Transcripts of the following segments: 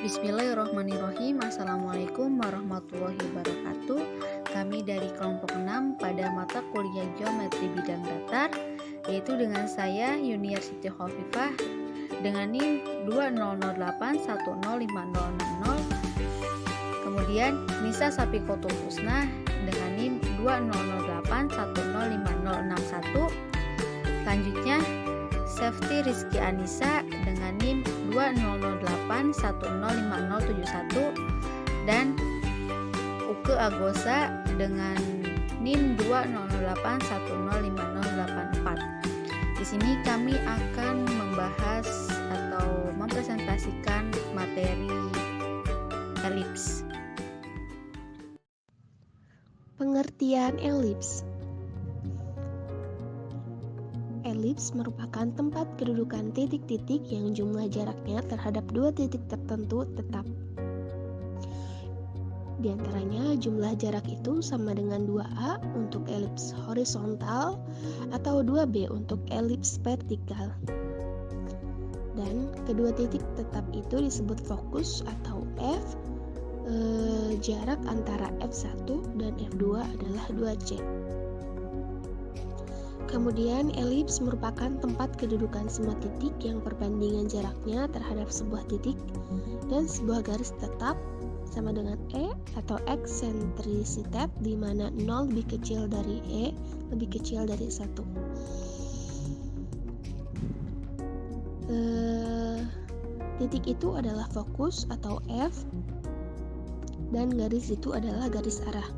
Bismillahirrahmanirrahim. Assalamualaikum warahmatullahi wabarakatuh. Kami dari kelompok 6 pada mata kuliah Geometri Bidang Datar, yaitu dengan saya Yuniar Siti Khofifah dengan NIM 2008105060. Kemudian Nisa Sapikotul Husna dengan NIM 2008105061. Selanjutnya Safety Rizky Anissa dengan NIM 2008105071 dan Uke Agosa dengan NIM 2008105084. Di sini kami akan membahas atau mempresentasikan materi elips. Pengertian elips. Elips merupakan tempat kedudukan titik-titik yang jumlah jaraknya terhadap dua titik tertentu tetap. Di antaranya jumlah jarak itu sama dengan 2A untuk elips horizontal atau 2B untuk elips vertikal. Dan kedua titik tetap itu disebut fokus atau F. Jarak antara F1 dan F2 adalah 2C. Kemudian elips merupakan tempat kedudukan semua titik yang perbandingan jaraknya terhadap sebuah titik dan sebuah garis tetap sama dengan E atau eksentrisitas, di mana 0 lebih kecil dari E lebih kecil dari 1. Titik itu adalah fokus atau F dan garis itu adalah garis arah.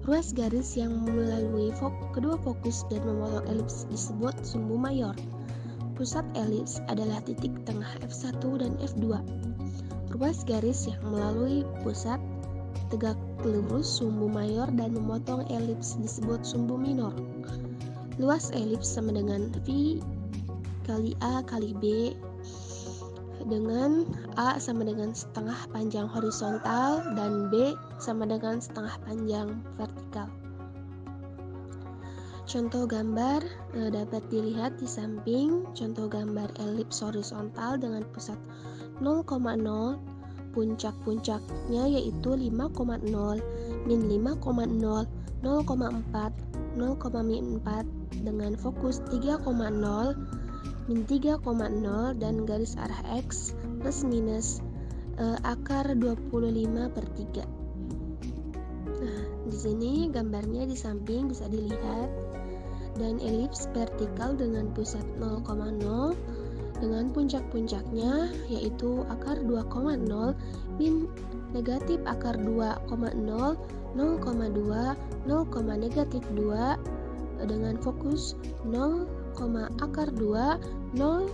Ruas garis yang melalui kedua fokus dan memotong elips disebut sumbu mayor. Pusat elips adalah titik tengah F1 dan F2. Ruas garis yang melalui pusat tegak lurus sumbu mayor dan memotong elips disebut sumbu minor. Luas elips sama dengan V kali A kali B, dengan A sama dengan setengah panjang horizontal dan B sama dengan setengah panjang vertikal. Contoh gambar dapat dilihat di samping. Contoh gambar elips horizontal dengan pusat 0,0, puncak-puncaknya yaitu 5,0, min 5,0, 0,4, 0,4 dengan fokus 3,0, min 3,0 dan garis arah X plus minus akar 25/3. Nah, di sini gambarnya di samping bisa dilihat, dan elips vertikal dengan pusat 0,0 dengan puncak-puncaknya yaitu akar 2,0, min negatif akar 2,0, 0,2, 0, negatif 2 dengan fokus 0, akar 2, 0,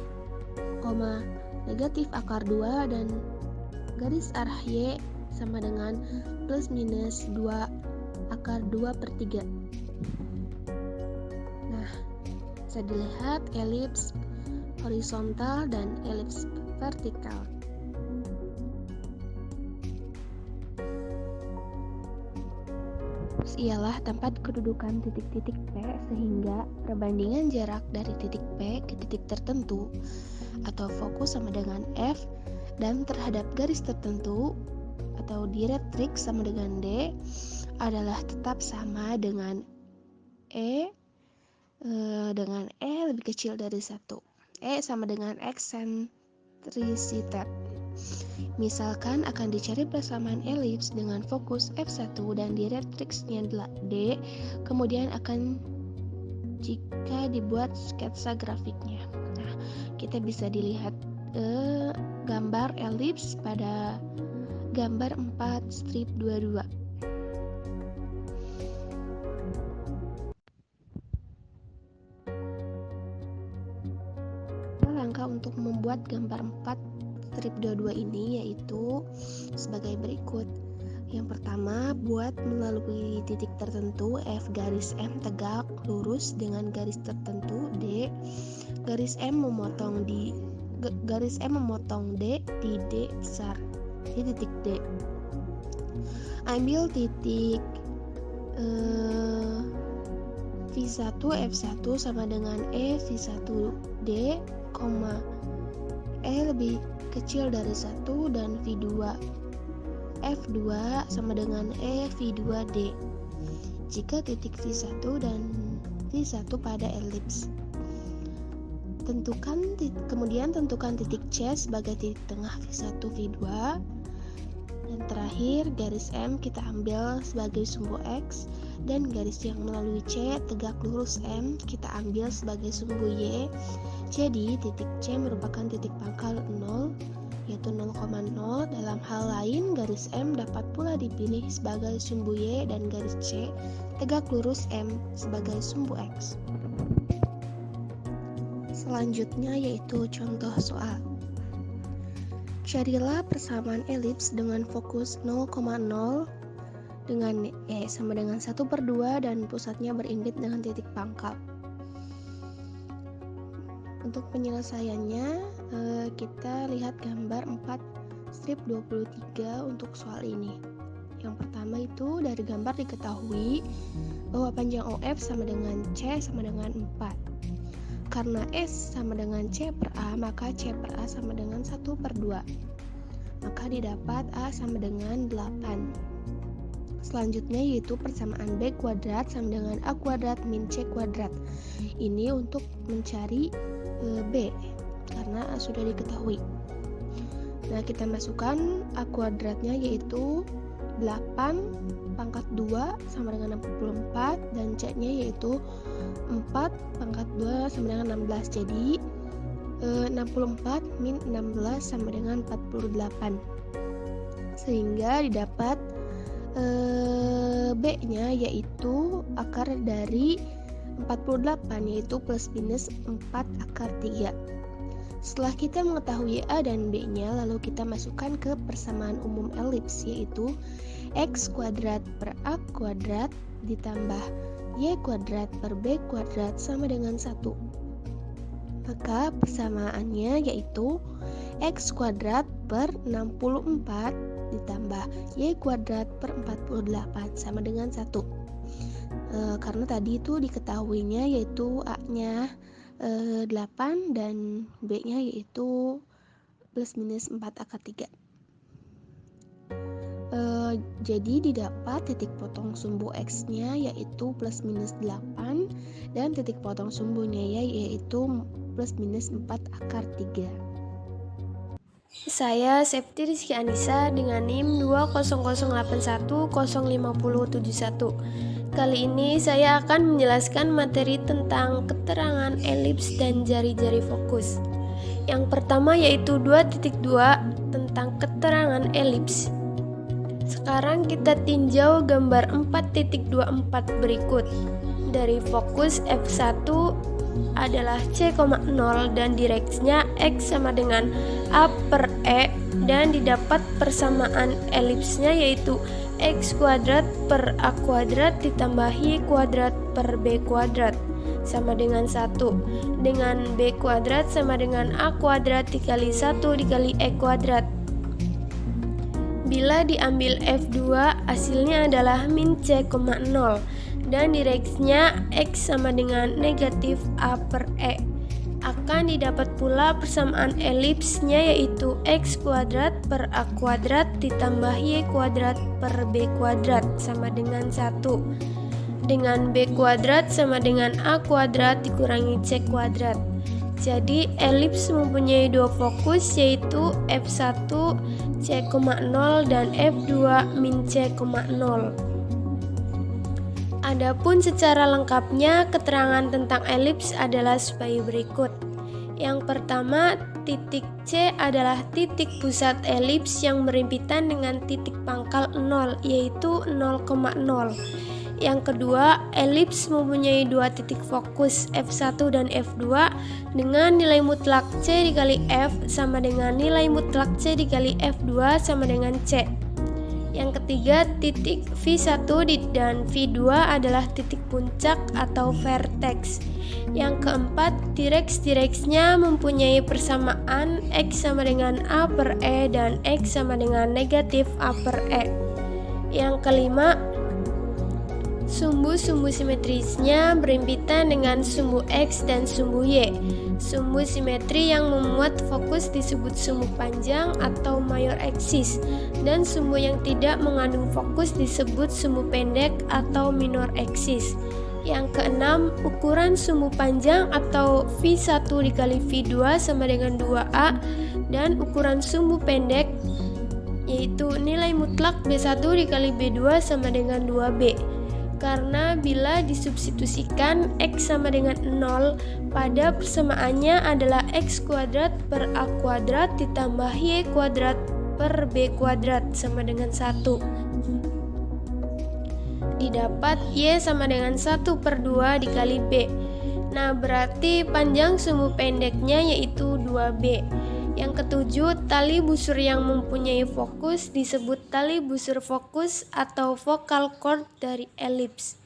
negatif akar 2 dan garis arah Y sama dengan plus minus 2 akar 2/3. Nah, bisa dilihat elips horizontal dan elips vertikal. Ialah tempat kedudukan titik-titik P sehingga perbandingan jarak dari titik P ke titik tertentu atau fokus sama dengan F dan terhadap garis tertentu atau direktrix sama dengan D adalah tetap sama dengan E lebih kecil dari 1. E sama dengan eksentrisitas. Misalkan akan dicari persamaan elips dengan fokus F1 dan direktrixnya D, kemudian akan jika dibuat sketsa grafiknya. Nah, kita bisa dilihat gambar elips pada gambar 4 strip 22. Langkah untuk membuat gambar 4 strip 22 ini yaitu sebagai berikut. Yang pertama, buat melalui titik tertentu F garis M tegak lurus dengan garis tertentu D. Garis M memotong D di D besar, di titik D. Ambil titik V1 F1 sama dengan E V1D, E lebih kecil dari 1 dan V2 F2 sama dengan E V2D jika titik V1 dan V1 pada elips. Kemudian tentukan titik C sebagai titik tengah V1 V2, dan terakhir garis M kita ambil sebagai sumbu X, dan garis yang melalui C tegak lurus M kita ambil sebagai sumbu Y. Jadi titik C merupakan titik pangkal 0, yaitu 0,0. Dalam hal lain, garis M dapat pula dipilih sebagai sumbu Y dan garis C tegak lurus M sebagai sumbu X. Selanjutnya yaitu contoh soal. Carilah persamaan elips dengan fokus 0,0 dengan E sama dengan 1/2 dan pusatnya berimbit dengan titik pangkal. Untuk penyelesaiannya, kita lihat gambar 4/23 untuk soal ini. Yang pertama itu dari gambar diketahui bahwa panjang OF sama dengan C sama dengan 4. Karena S sama dengan C per A, maka C per A sama dengan 1/2. Maka didapat A sama dengan 8. Selanjutnya yaitu persamaan B kuadrat sama dengan A kuadrat min C kuadrat. Ini untuk mencari B, karena A sudah diketahui. Nah, kita masukkan A kuadratnya yaitu 8 pangkat 2 sama dengan 64, dan C-nya yaitu 4 pangkat 2 sama dengan 16. Jadi 64 min 16 sama dengan 48. Sehingga didapat B-nya yaitu akar dari 48, yaitu plus minus 4 akar 3. Setelah kita mengetahui A dan B-nya, lalu kita masukkan ke persamaan umum elips, yaitu X kuadrat per A kuadrat ditambah Y kuadrat per B kuadrat sama dengan 1. Maka persamaannya yaitu X kuadrat per 64 ditambah Y kuadrat per 48 sama dengan 1. Karena tadi itu diketahuinya yaitu A-nya 8 dan B-nya yaitu plus minus 4 akar 3. Jadi didapat titik potong sumbu X-nya yaitu plus minus 8 dan titik potong sumbunya yaitu plus minus 4 akar 3. Saya Septi Rizky Anissa dengan NIM 20081050771. Kali ini saya akan menjelaskan materi tentang keterangan elips dan jari-jari fokus. Yang pertama yaitu 2.2 tentang keterangan elips. Sekarang kita tinjau gambar 4.24 berikut. Dari fokus F1 adalah C,0 dan direksinya X sama dengan A per E, dan didapat persamaan elipsnya yaitu X kuadrat per A kuadrat ditambah Y kuadrat per B kuadrat sama dengan 1, dengan B kuadrat sama dengan A kuadrat dikali 1 dikali E kuadrat. Bila diambil F2, hasilnya adalah min C,0 dan direksinya X sama dengan negatif A per E. Akan didapat pula persamaan elipsnya yaitu X kuadrat per A kuadrat ditambah Y kuadrat per B kuadrat sama dengan 1, dengan B kuadrat sama dengan A kuadrat dikurangi C kuadrat. Jadi elips mempunyai dua fokus yaitu F1 C,0 dan F2 min C,0. Adapun secara lengkapnya keterangan tentang elips adalah sebagai berikut. Yang pertama, titik C adalah titik pusat elips yang berhimpitan dengan titik pangkal 0 yaitu 0,0. Yang kedua, elips mempunyai dua titik fokus F1 dan F2 dengan nilai mutlak C dikali F sama dengan nilai mutlak C dikali F2 sama dengan C. Yang ketiga, titik V1 dan V2 adalah titik puncak atau vertex. Yang keempat, direks-direksnya mempunyai persamaan X sama dengan A per E dan X sama dengan negatif A per E. Yang kelima, sumbu-sumbu simetrisnya berhimpitan dengan sumbu X dan sumbu Y. Sumbu simetri yang memuat fokus disebut sumbu panjang atau major axis, dan sumbu yang tidak mengandung fokus disebut sumbu pendek atau minor axis. Yang keenam, ukuran sumbu panjang atau V1 dikali V2 sama dengan 2A, dan ukuran sumbu pendek yaitu nilai mutlak B1 dikali B2 sama dengan 2B. Karena bila disubstitusikan X sama dengan 0, pada persamaannya adalah X kuadrat per A kuadrat ditambah Y kuadrat per B kuadrat sama dengan 1. Didapat Y sama dengan 1/2 dikali B. Nah, berarti panjang sumbu pendeknya yaitu 2B. Yang ketujuh, tali busur yang mempunyai fokus disebut tali busur fokus atau focal cord dari elips.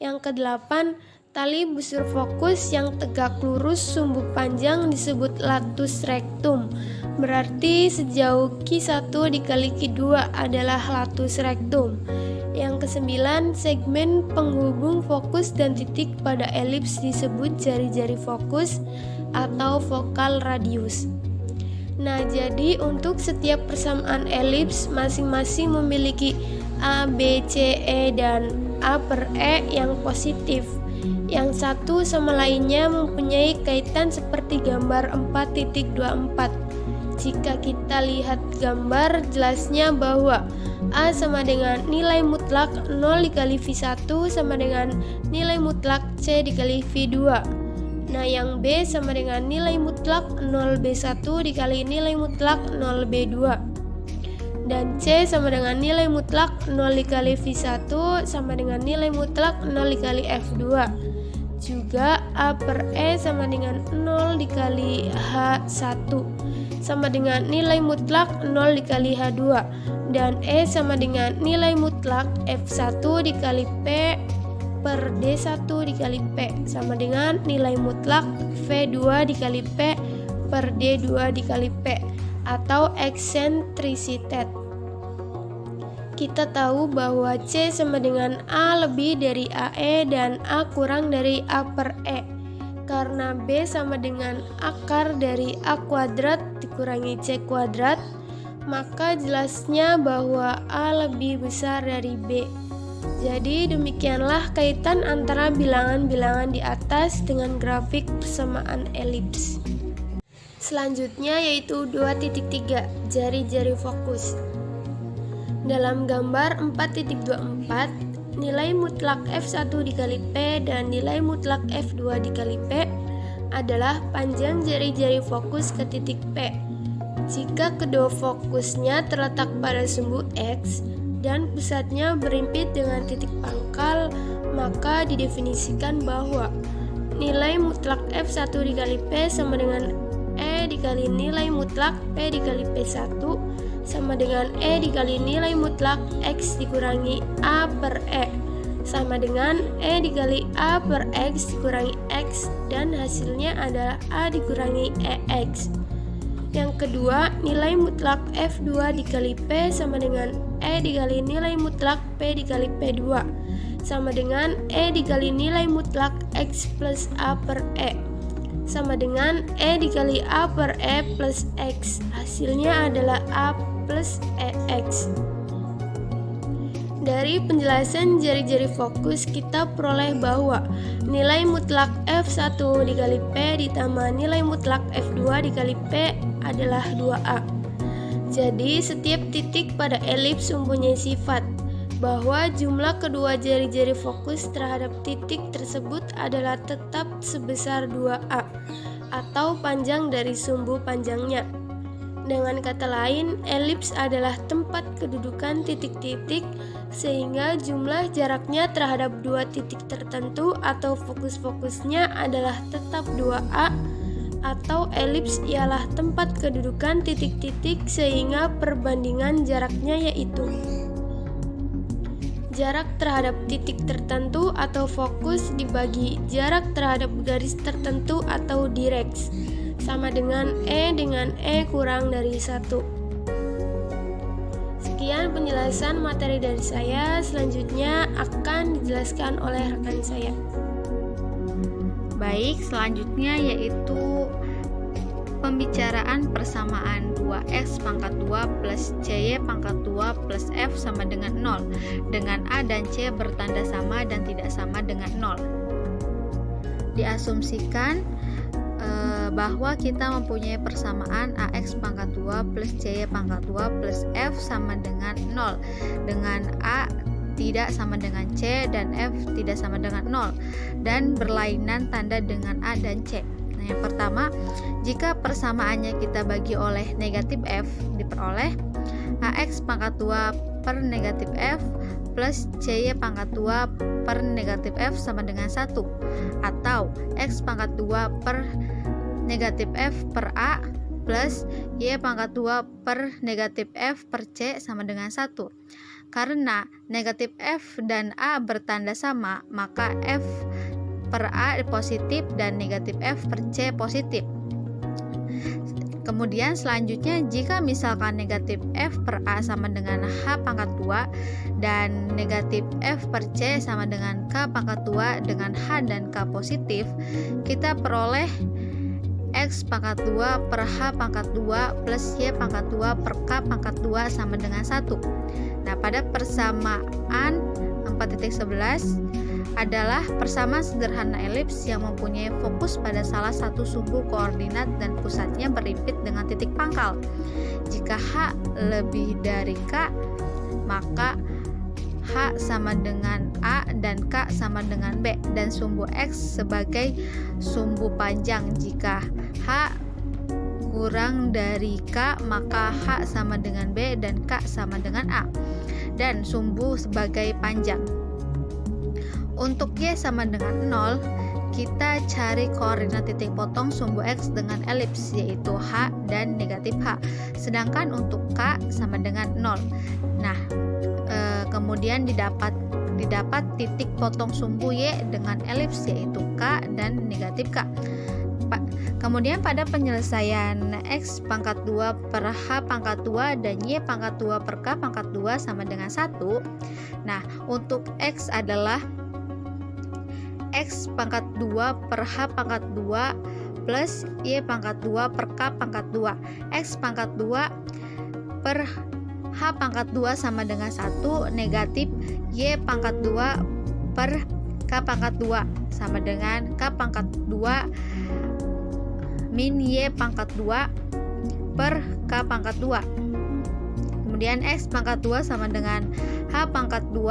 Yang kedelapan, tali busur fokus yang tegak lurus sumbu panjang disebut latus rectum. Berarti sejauh Q1 dikali Q2 adalah latus rectum. Yang kesembilan, segmen penghubung fokus dan titik pada elips disebut jari-jari fokus atau focal radius. Nah, jadi untuk setiap persamaan elips masing-masing memiliki A, B, C, E, dan A per E yang positif. Yang satu sama lainnya mempunyai kaitan seperti gambar 4.24. Jika kita lihat gambar, jelasnya bahwa A sama dengan nilai mutlak 0 dikali V1 sama dengan nilai mutlak C dikali V2. Nah, yang B sama dengan nilai mutlak 0B1 dikali nilai mutlak 0B2. Dan C sama dengan nilai mutlak 0 dikali V1 sama dengan nilai mutlak 0 dikali F2. Juga A per E sama dengan 0 dikali H1 sama dengan nilai mutlak 0 dikali H2. Dan E sama dengan nilai mutlak F1 dikali P per D1 dikali P sama dengan nilai mutlak V2 dikali P per D2 dikali P atau eksentrisitas. Kita tahu bahwa C sama dengan A lebih dari AE dan A kurang dari A per E. Karena B sama dengan akar dari A kuadrat dikurangi C kuadrat, maka jelasnya bahwa A lebih besar dari B. Jadi demikianlah kaitan antara bilangan-bilangan di atas dengan grafik persamaan elips. Selanjutnya yaitu 2.3, jari-jari fokus. Dalam gambar 4.24, nilai mutlak F1 dikali P dan nilai mutlak F2 dikali P adalah panjang jari-jari fokus ke titik P. Jika kedua fokusnya terletak pada sumbu X dan pusatnya berimpit dengan titik pangkal, maka didefinisikan bahwa nilai mutlak F1 dikali P sama dengan E dikali nilai mutlak P dikali P1 sama dengan E dikali nilai mutlak X dikurangi A per E sama dengan E dikali A per X dikurangi X, dan hasilnya adalah A dikurangi EX. Yang kedua, nilai mutlak F2 dikali P sama dengan E dikali nilai mutlak P dikali P2 sama dengan E dikali nilai mutlak X plus A per E sama dengan E dikali A per E plus X. Hasilnya adalah A plus EX. Dari penjelasan jari-jari fokus, kita peroleh bahwa nilai mutlak F1 dikali P ditambah nilai mutlak F2 dikali P adalah 2A. Jadi setiap titik pada elips mempunyai sifat bahwa jumlah kedua jari-jari fokus terhadap titik tersebut adalah tetap sebesar 2A atau panjang dari sumbu panjangnya. Dengan kata lain, elips adalah tempat kedudukan titik-titik sehingga jumlah jaraknya terhadap dua titik tertentu atau fokus-fokusnya adalah tetap 2A, atau elips ialah tempat kedudukan titik-titik sehingga perbandingan jaraknya yaitu jarak terhadap titik tertentu atau fokus dibagi jarak terhadap garis tertentu atau direks sama dengan E kurang dari 1. Sekian penjelasan materi dari saya, selanjutnya akan dijelaskan oleh rekan saya. Baik, selanjutnya yaitu pembicaraan persamaan 2x pangkat 2 plus cy pangkat 2 plus f sama dengan 0 dengan a dan c bertanda sama dan tidak sama dengan 0. Diasumsikan bahwa kita mempunyai persamaan ax pangkat 2 plus cy pangkat 2 plus f sama dengan 0 dengan a tidak sama dengan c dan f tidak sama dengan 0 dan berlainan tanda dengan a dan c. Nah, yang pertama, jika persamaannya kita bagi oleh negatif f, diperoleh ax pangkat 2 per negatif f plus cy pangkat 2 per negatif f sama dengan 1, atau x pangkat 2 per negatif f per a plus y pangkat 2 per negatif f per c sama dengan 1. Karena negatif f dan a bertanda sama, maka f per a positif dan negatif f per c positif. Kemudian selanjutnya, jika misalkan negatif f per a sama dengan h pangkat 2 dan negatif f per c sama dengan k pangkat 2 dengan h dan k positif, kita peroleh x pangkat 2 per h pangkat 2 plus y pangkat 2 per k pangkat 2 sama dengan 1. Nah, pada persamaan 4.11 adalah persamaan sederhana elips yang mempunyai fokus pada salah satu sumbu koordinat dan pusatnya berhimpit dengan titik pangkal. Jika h lebih dari k, maka h sama dengan a dan k sama dengan b, dan sumbu x sebagai sumbu panjang. Jika h kurang dari k, maka h sama dengan b dan k sama dengan a, dan sumbu sebagai panjang. Untuk y sama dengan 0, kita cari koordinat titik potong sumbu x dengan elips, yaitu h dan negatif h. Sedangkan untuk k sama dengan 0. Nah, kemudian didapat titik potong sumbu y dengan elips, yaitu k dan negatif k. Kemudian pada penyelesaian x pangkat 2 per h pangkat 2 dan y pangkat 2 per k pangkat 2 sama dengan 1. Nah, untuk x adalah x pangkat 2 per h pangkat 2 plus y pangkat 2 per k pangkat 2. X pangkat 2 per h pangkat 2 sama dengan 1 negatif y pangkat 2 per k pangkat 2 sama dengan k pangkat 2 min y pangkat 2 per k pangkat 2. Kemudian x pangkat 2 sama dengan h pangkat 2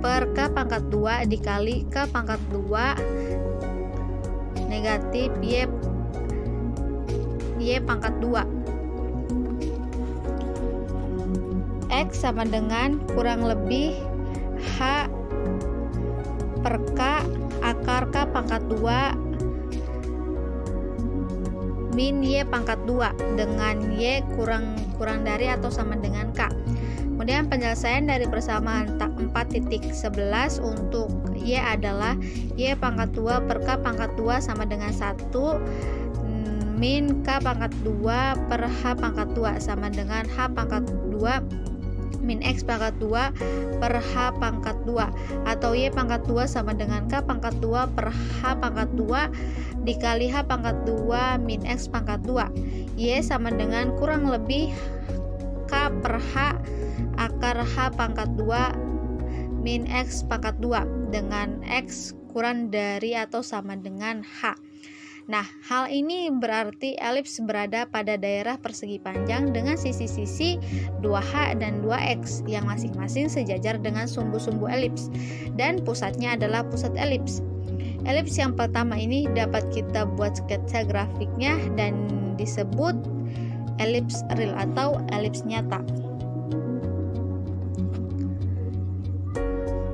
per k pangkat 2 dikali k pangkat 2 negatif y pangkat 2. X sama dengan kurang lebih h per k akar k pangkat 2 min y pangkat 2 dengan y kurang dari atau sama dengan k. Kemudian penyelesaian dari persamaan 4.11 untuk y adalah y pangkat 2 per k pangkat 2 sama dengan 1 min k pangkat 2 per h pangkat 2 sama dengan h pangkat 2 min x pangkat 2 per h pangkat 2, atau y pangkat 2 sama dengan k pangkat 2 per h pangkat 2 dikali h pangkat 2 min x pangkat 2. Y sama dengan kurang lebih k per h akar h pangkat 2 min x pangkat 2 dengan x kurang dari atau sama dengan h. Nah, hal ini berarti elips berada pada daerah persegi panjang dengan sisi-sisi 2h dan 2x yang masing-masing sejajar dengan sumbu-sumbu elips, dan pusatnya adalah pusat elips. Elips yang pertama ini dapat kita buat sketsa grafiknya dan disebut elips real atau elips nyata.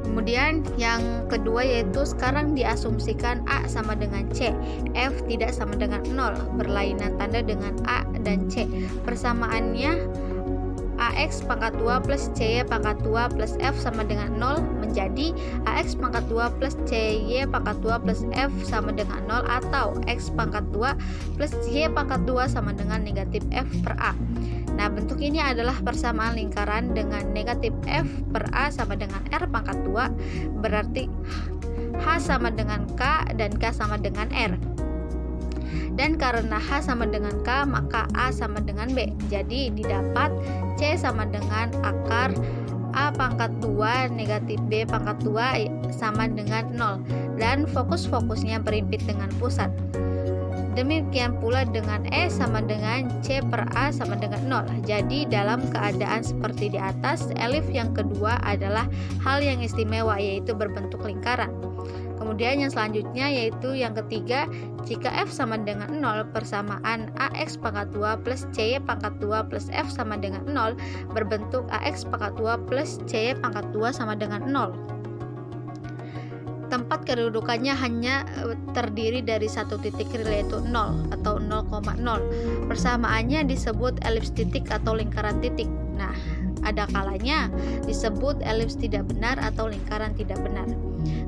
Kemudian yang kedua yaitu sekarang diasumsikan A sama dengan C, F tidak sama dengan 0, berlainan tanda dengan A dan C. Persamaannya AX pangkat 2 plus CY pangkat 2 plus F sama dengan 0 menjadi AX pangkat 2 plus CY pangkat 2 plus F sama dengan 0, atau X pangkat 2 plus Y pangkat 2 sama dengan negatif F per A. Nah, bentuk ini adalah persamaan lingkaran dengan negatif F per A sama dengan R pangkat 2, berarti H sama dengan K dan K sama dengan R. Dan karena H sama dengan K, maka A sama dengan B. Jadi didapat C sama dengan akar A pangkat 2 negatif B pangkat 2 sama dengan 0. Dan fokus-fokusnya berimpit dengan pusat. Demikian pula dengan E sama dengan C per A sama dengan 0. Jadi dalam keadaan seperti di atas, elif yang kedua adalah hal yang istimewa, yaitu berbentuk lingkaran. Kemudian yang selanjutnya yaitu yang ketiga, jika F sama dengan 0, persamaan AX pangkat 2 plus CY pangkat 2 plus F sama dengan 0 berbentuk AX pangkat 2 plus CY pangkat 2 sama dengan 0. Tempat kedudukannya hanya terdiri dari satu titik real, yaitu 0 atau 0,0. Persamaannya disebut elips titik atau lingkaran titik. Nah, ada kalanya disebut elips tidak benar atau lingkaran tidak benar.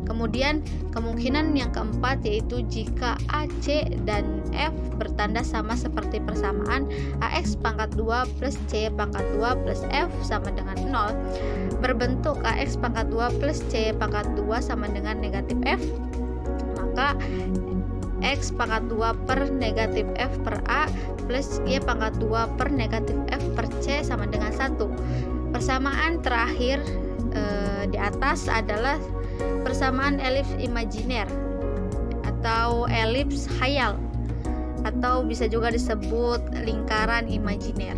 Kemudian kemungkinan yang keempat yaitu jika AC dan F bertanda sama seperti persamaan AX pangkat 2 plus CY pangkat 2 plus F sama dengan 0 berbentuk AX pangkat 2 plus CY pangkat 2 sama dengan negatif F, maka X pangkat 2 per negatif F per A plus Y pangkat 2 per negatif F per C sama dengan 1. Persamaan terakhir di atas adalah persamaan elips imajiner atau elips khayal, atau bisa juga disebut lingkaran imajiner.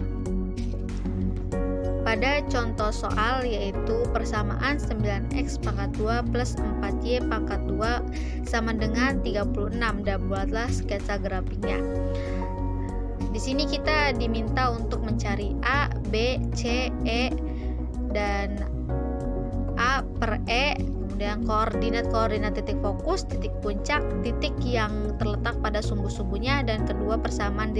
Pada contoh soal yaitu persamaan 9x pangkat 2 plus 4y pangkat 2 sama dengan 36, dan buatlah sketsa grafiknya. Di sini kita diminta untuk mencari A, B, C, E, dan A per E, kemudian koordinat titik fokus, titik puncak, titik yang terletak pada sumbu-sumbunya, dan kedua persamaan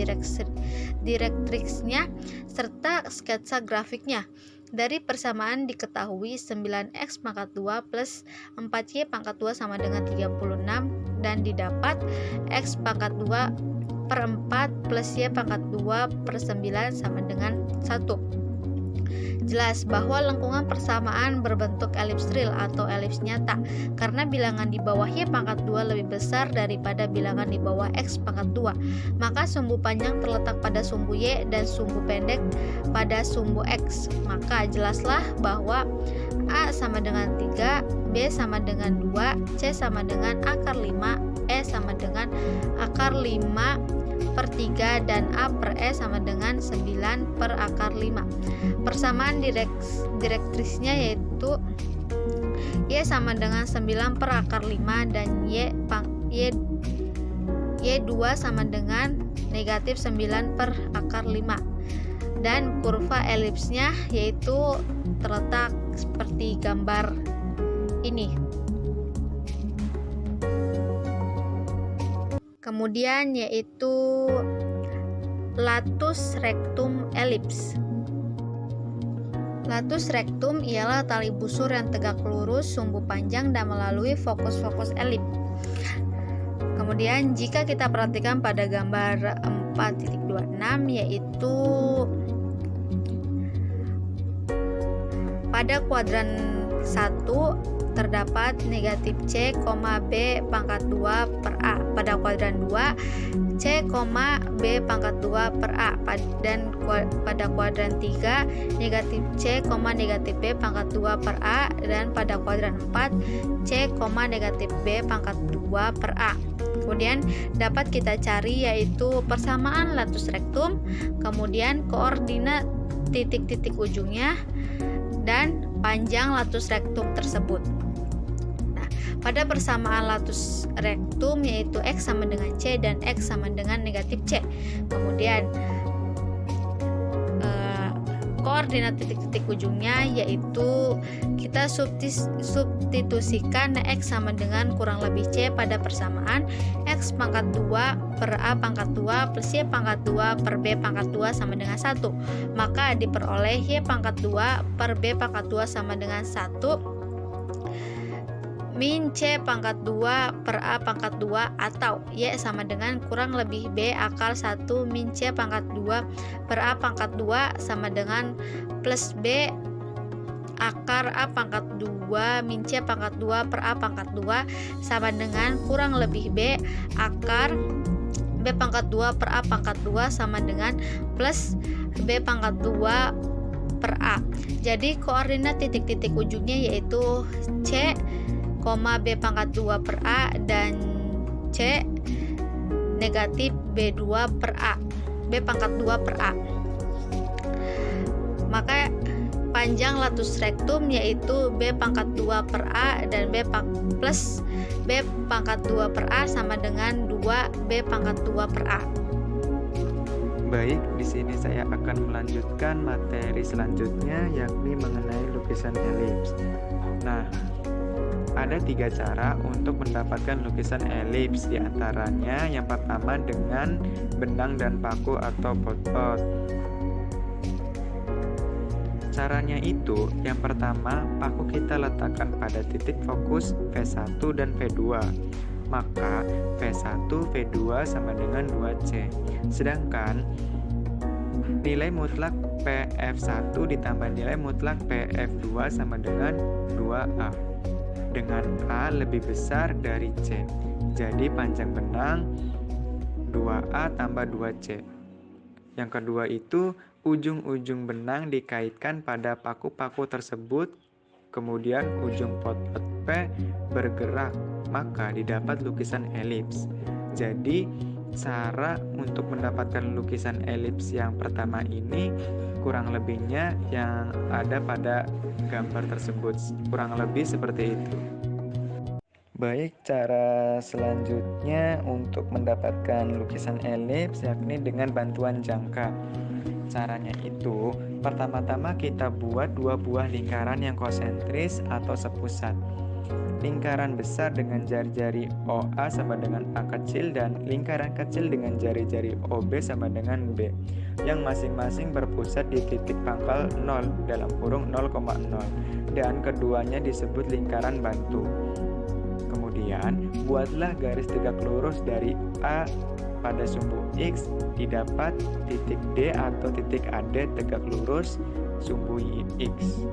direktriksnya serta sketsa grafiknya. Dari persamaan diketahui 9x pangkat 2 plus 4y pangkat 2 sama dengan 36, dan didapat x pangkat 2 per 4 plus y pangkat 2 per 9 sama dengan 1. Jelas bahwa lengkungan persamaan berbentuk elips real atau elips nyata karena bilangan di bawah y pangkat 2 lebih besar daripada bilangan di bawah x pangkat 2. Maka sumbu panjang terletak pada sumbu y dan sumbu pendek pada sumbu x. Maka jelaslah bahwa A sama dengan 3, B sama dengan 2, C sama dengan akar 5, E sama dengan akar 5 per 3, dan A per E sama dengan 9 per akar 5. Persamaan direktrisnya yaitu Y sama dengan 9 per akar 5 dan Y2 sama dengan negatif 9 per akar 5. Dan kurva elipsnya yaitu terletak seperti gambar ini. Kemudian yaitu latus rectum elips. Latus rectum ialah tali busur yang tegak lurus, sumbu panjang, dan melalui fokus-fokus elips. Kemudian jika kita perhatikan pada gambar 4.26 yaitu pada kuadran 1 terdapat negatif C, B pangkat 2 per A. Pada kuadran 2 C, B pangkat 2 per A. Dan pada kuadran 3 negatif C, negatif B pangkat 2 per A. Dan pada kuadran 4 C, negatif B pangkat 2 per A. Kemudian dapat kita cari yaitu persamaan latus rectum, kemudian koordinat titik-titik ujungnya, dan panjang latus rectum tersebut. Nah, pada persamaan latus rectum yaitu X sama dengan C dan X sama dengan negatif C. Kemudian koordinat titik-titik ujungnya yaitu kita substitusikan X sama dengan kurang lebih C pada persamaan X pangkat 2 per A pangkat 2 plus Y pangkat 2 per B pangkat 2 sama dengan 1. Maka diperoleh Y pangkat 2 per B pangkat 2 sama dengan 1 min C pangkat 2 per A pangkat 2, atau Y sama dengan kurang lebih B akar 1 min C pangkat 2 per A pangkat 2 sama dengan plus B akar A pangkat 2 min C pangkat 2 per A pangkat 2 sama dengan kurang lebih B akar B pangkat 2 per A pangkat 2 sama dengan plus B pangkat 2 per A. Jadi koordinat titik-titik ujungnya yaitu C, B pangkat 2 per A dan C negatif B2 per A, B pangkat 2 per A. Maka panjang latus rektum yaitu B pangkat 2 per A dan plus B pangkat 2 per A sama dengan 2 B pangkat 2 per A. Baik, di sini saya akan melanjutkan materi selanjutnya yakni mengenai lukisan elips. Nah, ada 3 cara untuk mendapatkan lukisan elips, diantaranya yang pertama dengan benang dan paku atau pot-pot. Caranya itu, yang pertama paku kita letakkan pada titik fokus V1 dan V2. Maka V1, V2 sama dengan 2C. Sedangkan nilai mutlak PF1 ditambah nilai mutlak PF2 sama dengan 2A. Dengan A lebih besar dari C. Jadi panjang benang 2A tambah 2C. Yang kedua itu ujung-ujung benang dikaitkan pada paku-paku tersebut, kemudian ujung pot-pot P bergerak, maka didapat lukisan elips. Jadi cara untuk mendapatkan lukisan elips yang pertama ini kurang lebihnya yang ada pada gambar tersebut, kurang lebih seperti itu. Baik, cara selanjutnya untuk mendapatkan lukisan elips yakni dengan bantuan jangka. Caranya itu, pertama-tama kita buat 2 buah lingkaran yang konsentris atau sepusat. Lingkaran besar dengan jari-jari OA sama dengan A kecil dan lingkaran kecil dengan jari-jari OB sama dengan B, yang masing-masing berpusat di titik pangkal 0 dalam kurung 0,0 dan keduanya disebut lingkaran bantu. Kemudian, buatlah garis tegak lurus dari A pada sumbu X didapat titik D atau titik AD tegak lurus sumbu X.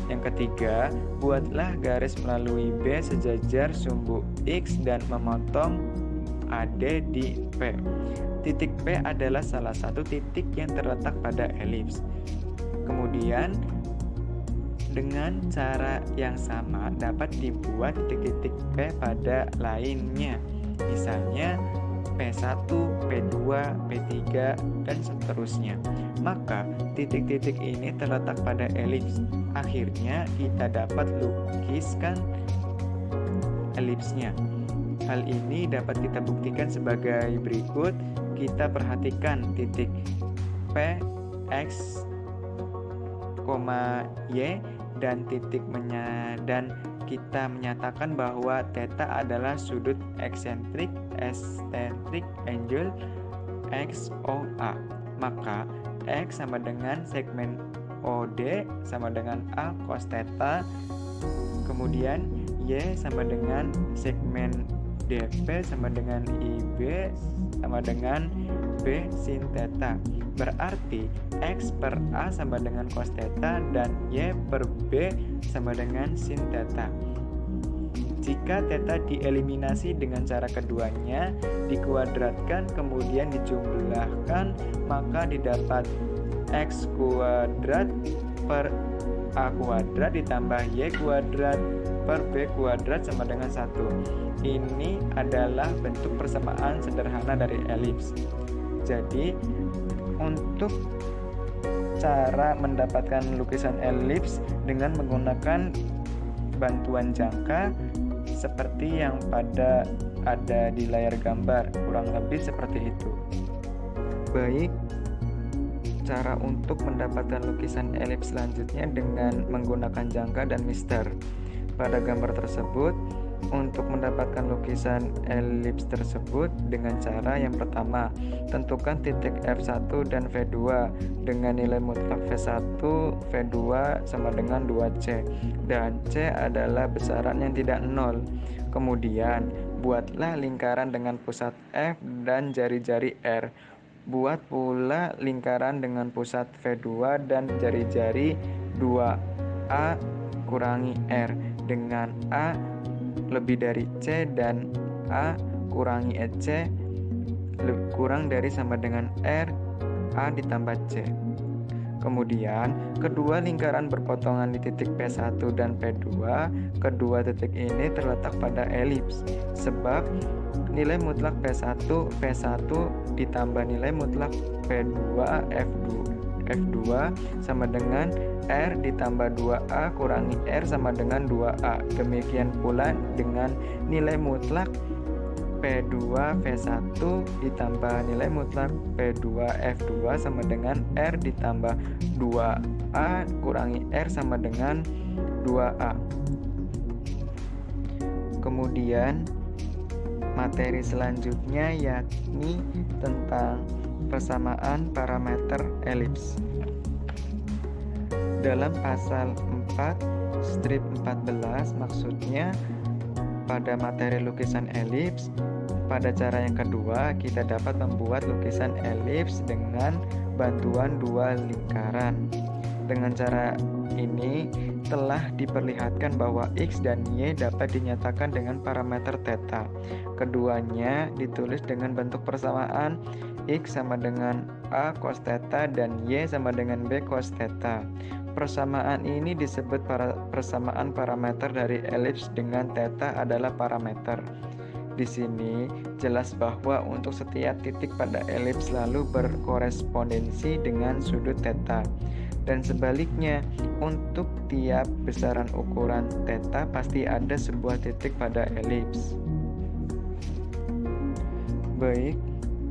Yang ketiga, buatlah garis melalui B sejajar sumbu X dan memotong AD di P. Titik P adalah salah satu titik yang terletak pada elips. Kemudian, dengan cara yang sama dapat dibuat titik-titik P pada lainnya. Misalnya P1, P2, P3, dan seterusnya. Maka titik-titik ini terletak pada elips. Akhirnya kita dapat lukiskan elipsnya. Hal ini dapat kita buktikan sebagai berikut. Kita perhatikan titik P, X, Y dan titik dan kita menyatakan bahwa theta adalah sudut eksentrik angle XOA. Maka X sama dengan segmen OD sama dengan A cos theta. Kemudian Y sama dengan segmen DP sama dengan IB sama dengan B sin theta. Berarti X per A sama dengan cos theta dan Y per B sama dengan sin theta. Jika theta dieliminasi dengan cara keduanya, dikuadratkan kemudian dijumlahkan, maka didapat X kuadrat per A kuadrat ditambah Y kuadrat per B kuadrat sama dengan 1. Ini adalah bentuk persamaan sederhana dari elips. Jadi, untuk cara mendapatkan lukisan elips dengan menggunakan bantuan jangka seperti yang ada di layar gambar, kurang lebih seperti itu. Baik, cara untuk mendapatkan lukisan elips selanjutnya dengan menggunakan jangka dan mister. Pada gambar tersebut, untuk mendapatkan lukisan elips tersebut dengan cara yang pertama, tentukan titik F1 dan V2 dengan nilai mutlak V1, V2 sama dengan 2C dan C adalah besaran yang tidak nol. Kemudian, buatlah lingkaran dengan pusat F dan jari-jari R. Buat pula lingkaran dengan pusat V2 dan jari-jari 2 A kurangi R dengan A lebih dari C dan A kurangi C kurang dari sama dengan R A ditambah C. Kemudian, kedua lingkaran berpotongan di titik P1 dan P2, kedua titik ini terletak pada elips, sebab nilai mutlak P1 ditambah nilai mutlak P2 F2 sama dengan R ditambah 2A kurangi R sama dengan 2A. Demikian pula dengan nilai mutlak P2 V1 ditambah nilai mutlak P2 F2 sama dengan R ditambah 2A kurangi R sama dengan 2A. Kemudian materi selanjutnya yakni tentang persamaan parameter elips. Dalam pasal 4 strip 14 maksudnya pada materi lukisan elips, pada cara yang kedua kita dapat membuat lukisan elips dengan bantuan dua lingkaran. Dengan cara ini telah diperlihatkan bahwa X dan Y dapat dinyatakan dengan parameter theta. Keduanya ditulis dengan bentuk persamaan, X sama dengan A cos theta dan Y sama dengan B cos theta. Persamaan ini disebut persamaan parameter dari elips dengan theta adalah parameter. Di sini jelas bahwa untuk setiap titik pada elips selalu berkorespondensi dengan sudut theta. Dan sebaliknya, untuk tiap besaran ukuran theta pasti ada sebuah titik pada elips. Baik,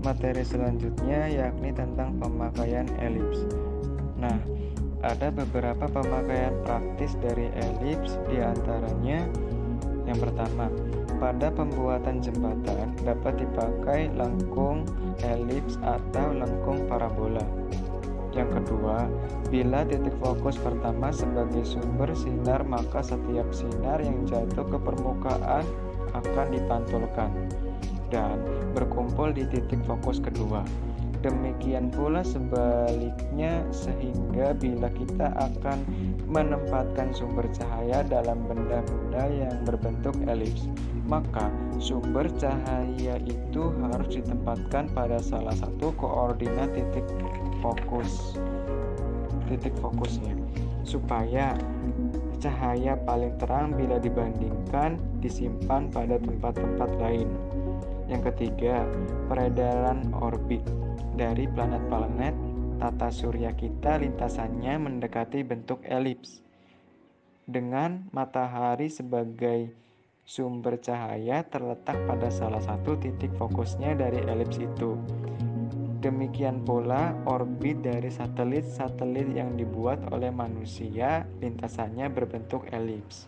materi selanjutnya yakni tentang pemakaian elips. Nah, ada beberapa pemakaian praktis dari elips, diantaranya yang pertama, pada pembuatan jembatan dapat dipakai lengkung elips atau lengkung parabola. Yang kedua, bila titik fokus pertama sebagai sumber sinar, maka setiap sinar yang jatuh ke permukaan akan dipantulkan dan berkumpul di titik fokus kedua. Demikian pula sebaliknya, sehingga bila kita akan menempatkan sumber cahaya dalam benda-benda yang berbentuk elips, maka sumber cahaya itu harus ditempatkan pada salah satu koordinat titik fokusnya, supaya cahaya paling terang bila dibandingkan disimpan pada tempat-tempat lain. Yang ketiga, peredaran orbit dari planet-planet tata surya kita lintasannya mendekati bentuk elips dengan matahari sebagai sumber cahaya terletak pada salah satu titik fokusnya dari elips itu. Demikian pula orbit dari satelit-satelit yang dibuat oleh manusia lintasannya berbentuk elips.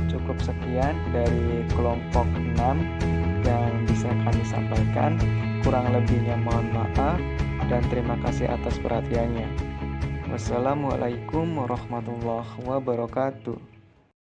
Cukup sekian dari kelompok 6 yang bisa kami sampaikan. Kurang lebihnya mohon maaf dan terima kasih atas perhatiannya. Wassalamualaikum warahmatullahi wabarakatuh.